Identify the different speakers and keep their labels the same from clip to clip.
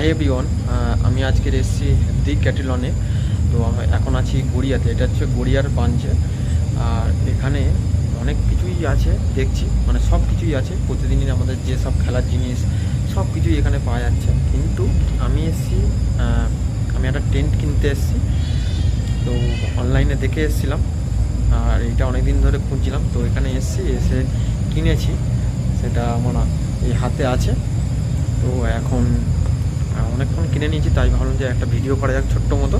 Speaker 1: Hi everyone, আমি আজকের এসেছি দি ক্যাটেলনে। তো এখন আছি গড়িয়াতে। এটা হচ্ছে গড়িয়ার ব্রাঞ্চে। আর এখানে অনেক কিছুই আছে দেখছি, মানে সব কিছুই আছে। প্রতিদিনই আমাদের যে সব খেলার জিনিস সব কিছুই এখানে পাওয়া যাচ্ছে। কিন্তু আমি এসেছি, আমি একটা টেন্ট কিনতে এসেছি। তো অনলাইনে দেখে এসেছিলাম, আর এটা অনেক দিন ধরে খুঁজছিলাম। তো এখানে এসে কিনেছি। সেটা আমার এই হাতে আছে। তো এখন অনেকক্ষণ কিনে নিয়েছি, তাই ভাবলাম যে একটা ভিডিও করা যাক ছোট্ট মতো।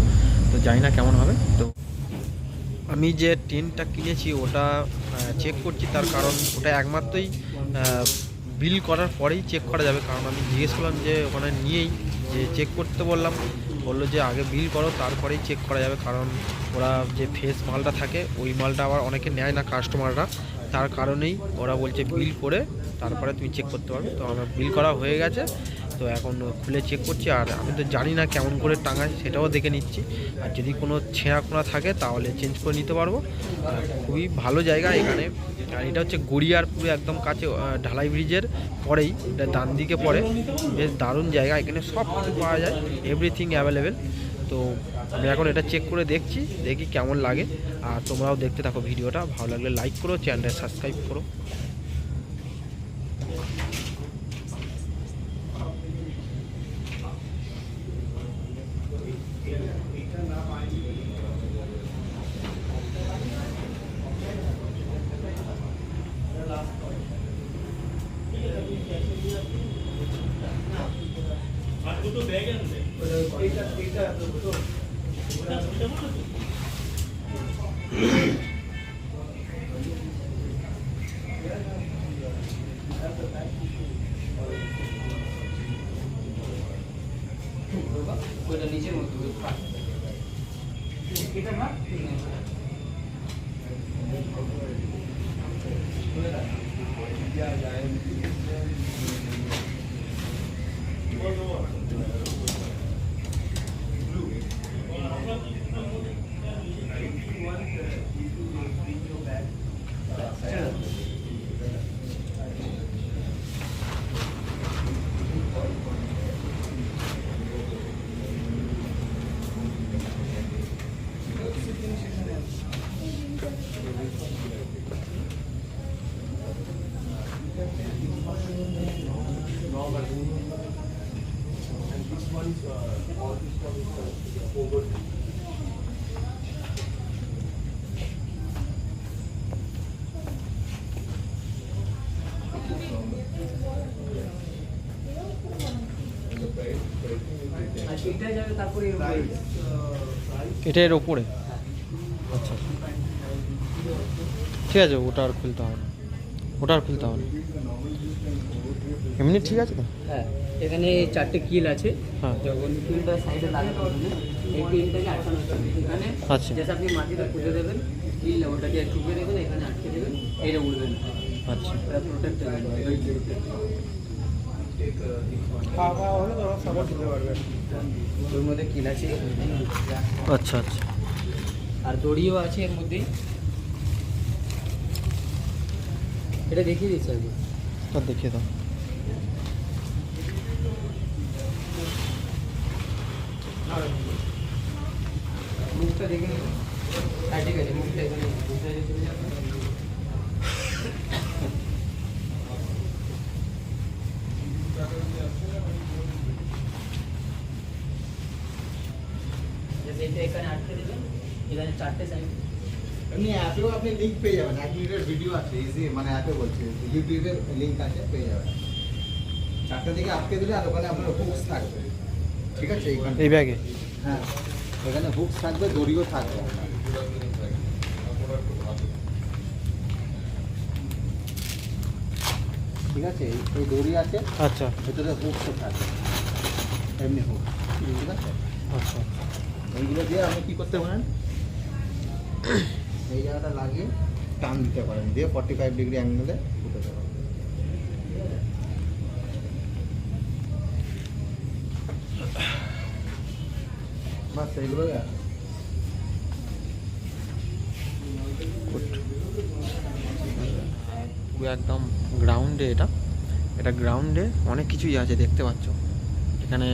Speaker 1: তো জানি না কেমন হবে। তো আমি যে টেন্টটা কিনেছি ওটা চেক করছি, তার কারণ ওটা একমাত্রই বিল করার পরেই চেক করা যাবে। কারণ আমি জিজ্ঞেস করলাম যে ওখানে নিয়েই যে চেক করতে বললো যে আগে বিল করো, তারপরেই চেক করা যাবে। কারণ ওরা যে ফ্রেশ মালটা থাকে ওই মালটা আবার অনেকে নেয় না কাস্টমাররা, তার কারণেই ওরা বলছে বিল করে তারপরে তুমি চেক করতে পারবে। তো আমার বিল করা হয়ে গেছে। তো এখন খুলে চেক করছি। আর আমি তো জানি না কেমন করে টাঙায়, সেটাও দেখে নিচ্ছি। আর যদি কোনো ছেঁড়া খোঁড়া থাকে তাহলে চেঞ্জ করে নিতে পারবো। খুবই ভালো জায়গা এখানে। আর এটা হচ্ছে গড়িয়ার পুরো একদম কাছে, ঢালাই ব্রিজের পরেই, এটা ডান দিকে পড়ে। বেশ দারুণ জায়গা, এখানে সব কিছু পাওয়া যায়, এভরিথিং অ্যাভেলেবেল। তো আমি এখন এটা চেক করে দেখছি, দেখি কেমন লাগে। আর তোমরাও দেখতে থাকো ভিডিওটা। ভালো লাগলে লাইক করো, চ্যানেলটা সাবস্ক্রাইব করো। নিচের মধ্যে এটা না এটার ওপরে। আচ্ছা ঠিক আছে, ওটা আর খুলতে হবে না, ওটা আর খুলতে হবে না। এমনি ঠিক আছে তো?
Speaker 2: হ্যাঁ, এখানে 4টে কিল আছে।
Speaker 1: হ্যাঁ,
Speaker 2: যখন কিলটা সাইডে লাগাতে হবে এই কিলটাকে আটকানো হবে এখানে।
Speaker 1: আচ্ছা
Speaker 2: যেটা আপনি মাটিতে পুঁতে দেবেন, কিল ওটাকে চুপে দেবেন, এখানে আটকে দেবেন, এটা উঠবে না।
Speaker 1: আচ্ছা,
Speaker 2: এটা প্রোটেক্ট হবে।
Speaker 3: খাওয়া হলে তোরা সাপোর্ট দিতে পারবে।
Speaker 2: ওর মধ্যে কিল আছে
Speaker 1: আচ্ছা আচ্ছা।
Speaker 2: আর দড়িও আছে এর মধ্যেই। এটা দেখিয়ে দিচ্ছি আমি।
Speaker 1: দেখিয়ে দাও।
Speaker 2: মুখটা দেখে নিন। হ্যাঁ ঠিক আছে, মুখটা এখানে চলে যাবে। এটা এখানে আটকে দেবেন। এখানে 4টে সাইড।
Speaker 3: এমনি অ্যাপেও আপনি লিঙ্ক পেয়ে যাবেন। 1 মিনিটের ভিডিও আছে, ইজি, মানে অ্যাপে বলছে ইউটিউবের লিঙ্ক আছে, পেয়ে যাবেন। 4টে দিকে আটকে দিলে আর ওখানে আপনার হুকস থাকবে, ঠিক আছে?
Speaker 1: এই ব্যাগে?
Speaker 3: হ্যাঁ, এখানে হুকস থাকবে, দড়িও থাকবে আপনার। ঠিক আছে, এই দড়ি আছে,
Speaker 1: আচ্ছা
Speaker 3: ভেতরে হুকসও থাকবে, এমনি হুক, ঠিক আছে?
Speaker 1: আচ্ছা।
Speaker 3: এইগুলো দিয়ে আপনি কী করতে পারেন, এই জায়গাটা লাগিয়ে টান দিতে পারেন, দিয়ে 45 ডিগ্রি অ্যাঙ্গেলে উঠাতে পারেন। বাস এইগুলো
Speaker 1: একদম গ্রাউন্ডে। এটা গ্রাউন্ডে অনেক কিছুই আছে, দেখতে পাচ্ছ। এখানে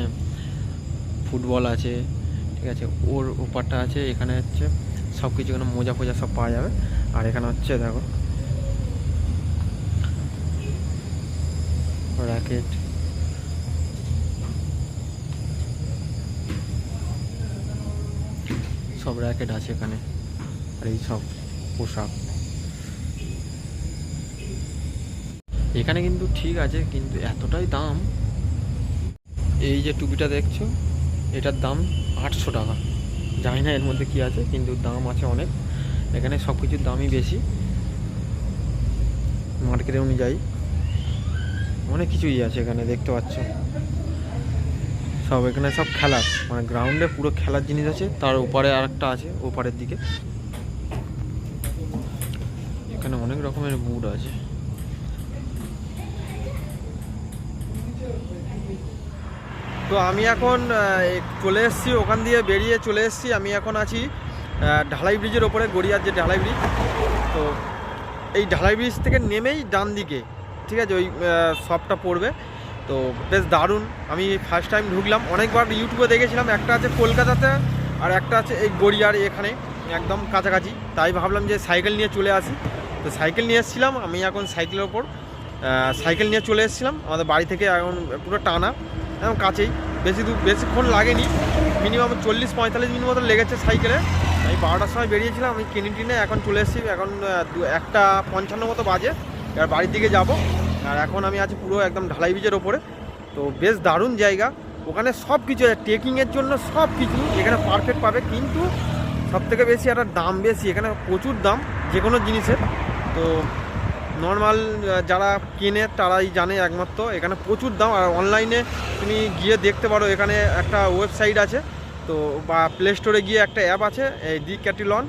Speaker 1: ফুটবল আছে, ঠিক আছে। ওর ওপারটা আছে, এখানে হচ্ছে সব কিছু, এখানে মোজা ফোজা সব পাওয়া যাবে। আর এখানে হচ্ছে দেখো র্যাকেট, সব র্যাকেট আছে এখানে, আর এই সব পোশাক এখানে কিন্তু ঠিক আছে, কিন্তু এতটাই দাম। এই যে টুপিটা দেখছো, এটার দাম 800 টাকা। জানি না এর মধ্যে কি আছে, কিন্তু দাম আছে অনেক। এখানে সব কিছুর দামই বেশি মার্কেট অনুযায়ী। অনেক কিছুই আছে এখানে, দেখতে পাচ্ছ সব। এখানে সব খেলার, মানে গ্রাউন্ডে পুরো খেলার জিনিস আছে। তার ওপারে আরেকটা আছে, ওপারের দিকে এখানে অনেক রকমের বুট আছে। তো আমি এখন চলে এসেছি, ওখান দিয়ে বেরিয়ে চলে এসেছি। আমি এখন আছি ঢালাই ব্রিজের ওপরে, গড়িয়ার যে ঢালাই ব্রিজ। তো এই ঢালাই ব্রিজ থেকে নেমেই ডান দিকে, ঠিক আছে, ওই শপটা পড়বে। তো বেশ দারুণ। আমি ফার্স্ট টাইম ঢুকলাম, অনেকবার ইউটিউবে দেখেছিলাম। একটা আছে কলকাতাতে আর একটা আছে এই গড়িয়ার এখানে একদম কাছাকাছি। তাই ভাবলাম যে সাইকেল নিয়ে চলে আসি। তো সাইকেল নিয়ে এসেছিলাম আমি, এখন সাইকেলের ওপর সাইকেল নিয়ে চলে এসেছিলাম। আমাদের বাড়ি থেকে এখন পুরো টানা, একদম কাছেই, বেশিক্ষণ লাগেনি, মিনিমাম 40-45 মিনিট মতো লেগেছে সাইকেলে। আমি 12টার সময় বেরিয়েছিলাম, আমি কিনে এখন চলে এসেছি। এখন 1:55 মতো বাজে, এবার বাড়ির দিকে যাব। আর এখন আমি আছি পুরো একদম ঢালাই ব্রিজের ওপরে। তো বেশ দারুণ জায়গা, ওখানে সব কিছু আছে ট্রেকিংয়ের জন্য, সব কিছু এখানে পারফেক্ট পাবে। কিন্তু সবথেকে বেশি একটা দাম বেশি, এখানে প্রচুর দাম যে কোনো জিনিসের। তো নর্মাল যারা কেনে তারাই জানে একমাত্র, এখানে প্রচুর দাম। আর অনলাইনে তুমি গিয়ে দেখতে পারো, এখানে একটা ওয়েবসাইট আছে, তো বা প্লে স্টোরে গিয়ে একটা অ্যাপ আছে, এই ডিক্যাথলন।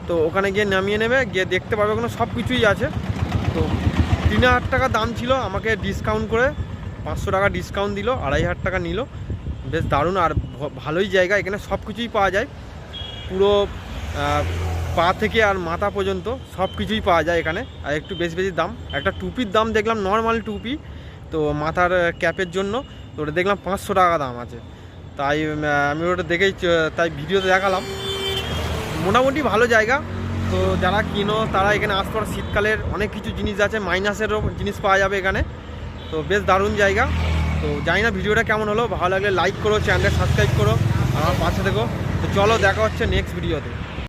Speaker 1: তো ওখানে গিয়ে নামিয়ে নেবে, গিয়ে দেখতে পারবে, ওখানে সব কিছুই আছে। তো 3000 টাকা দাম ছিল, আমাকে ডিসকাউন্ট করে 500 টাকা ডিসকাউন্ট দিল, 2500 টাকা নিল। বেশ দারুণ আর ভালোই জায়গা, এখানে সব কিছুই পাওয়া যায়। পুরো পা থেকে আর মাথা পর্যন্ত সব কিছুই পাওয়া যায় এখানে। আর একটু বেশি দাম। একটা টুপির দাম দেখলাম, নর্মাল টুপি, তো মাথার ক্যাপের জন্য, তো ওটা দেখলাম 500 টাকা দাম আছে। তাই আমি ওটা দেখেই তাই ভিডিওতে দেখালাম। মোটামুটি ভালো জায়গা। তো যারা কিনো তারা এখানে আসতে পারো, শীতকালের অনেক কিছু জিনিস আছে, মাইনাসেরও জিনিস পাওয়া যাবে এখানে। তো বেশ দারুণ জায়গা। তো জানি না ভিডিওটা কেমন হলো, ভালো লাগলে লাইক করো, চ্যানেলটা সাবস্ক্রাইব করো, আমার পাশে থেকো। তো চলো, দেখা হচ্ছে নেক্সট ভিডিওতে।